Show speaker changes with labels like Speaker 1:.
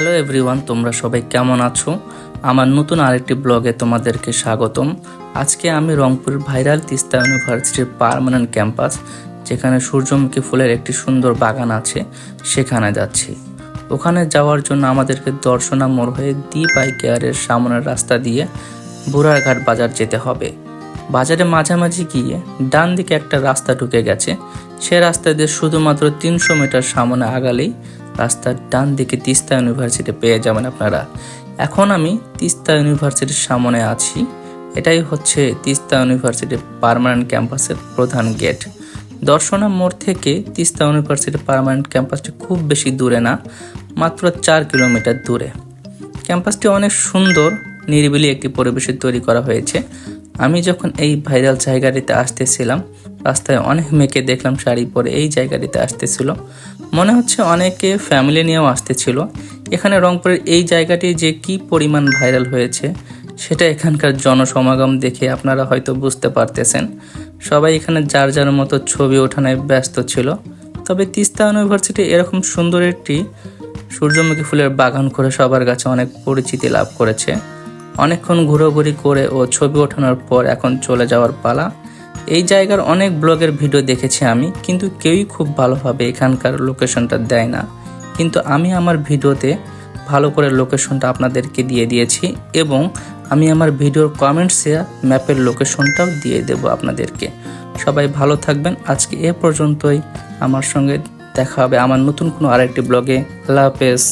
Speaker 1: Hello everyone, তোমরা সবাই কেমন আছো? আমার নতুন আরেকটি ব্লগে তোমাদেরকে স্বাগতম। আজকে আমি রংপুরের ভাইরাল তিস্তা ইউনিভার্সিটির পার্মানেন্ট ক্যাম্পাস, যেখানে সূর্যমুখী ফুলের একটি সুন্দর বাগান আছে, সেখানে যাচ্ছি। ওখানে যাওয়ার জন্য আমাদেরকে দর্শনা মোড় হয়ে দীপ আই কেয়ারের সামনের রাস্তা দিয়ে বুড়ারঘাট বাজার যেতে হবে। বাজারে মাঝামাঝি গিয়ে ডান দিকে একটা রাস্তা ঢুকে গেছে। সে রাস্তা দিয়ে শুধুমাত্র 300 মিটার সামনে আগালেই রাস্তার ডান দিকে তিস্তা ইউনিভার্সিটি পেয়ে যাবেন আপনারা। এখন আমি তিস্তা ইউনিভার্সিটির সামনে আছি। এটাই হচ্ছে তিস্তা ইউনিভার্সিটির পার্মানেন্ট ক্যাম্পাসের প্রধান গেট। দর্শনা মোড় থেকে তিস্তা ইউনিভার্সিটির পার্মানেন্ট ক্যাম্পাসটি খুব বেশি দূরে না, মাত্র 4 কিলোমিটার দূরে। ক্যাম্পাসটি অনেক সুন্দর নিরিবিলি একটি পরিবেশে তৈরি করা হয়েছে। আমি যখন এই ভাইরাল জায়গাটিতে আসতেছিলাম, রাস্তায় অনেক মেয়েকে দেখলাম শাড়ি পরে এই জায়গাটিতে আসতেছিল। মনে হচ্ছে অনেকে ফ্যামিলি নিয়েও আসতেছিল। এখানে রংপুরের এই জায়গাটি যে কি পরিমাণ ভাইরাল হয়েছে সেটা এখানকার জনসমাগম দেখে আপনারা হয়তো বুঝতে পারতেছেন। সবাই এখানে যার যার মতো ছবি ওঠানোয় ব্যস্ত ছিল। তবে তিস্তা ইউনিভার্সিটি এরকম সুন্দর একটি সূর্যমুখী ফুলের বাগান করে সবার কাছে অনেক পরিচিতি লাভ করেছে। অনেকক্ষণ ঘোরাঘুরি করে ও ছবি ওঠানোর পর এখন চলে যাওয়ার পালা। এই জায়গার অনেক ব্লগের ভিডিও দেখেছি আমি, কিন্তু কেউই খুব ভালোভাবে এখানকার লোকেশনটা দেয় না। কিন্তু আমি আমার ভিডিওতে ভালো করে লোকেশনটা আপনাদেরকে দিয়ে দিয়েছি, এবং আমি আমার ভিডিওর কমেন্টসে ম্যাপের লোকেশনটাও দিয়ে দেব আপনাদেরকে। সবাই ভালো থাকবেন। আজকে এ পর্যন্তই। আমার সঙ্গে দেখা হবে আমার নতুন কোনো আরেকটি ব্লগে। আল্লাহ হাফেজ।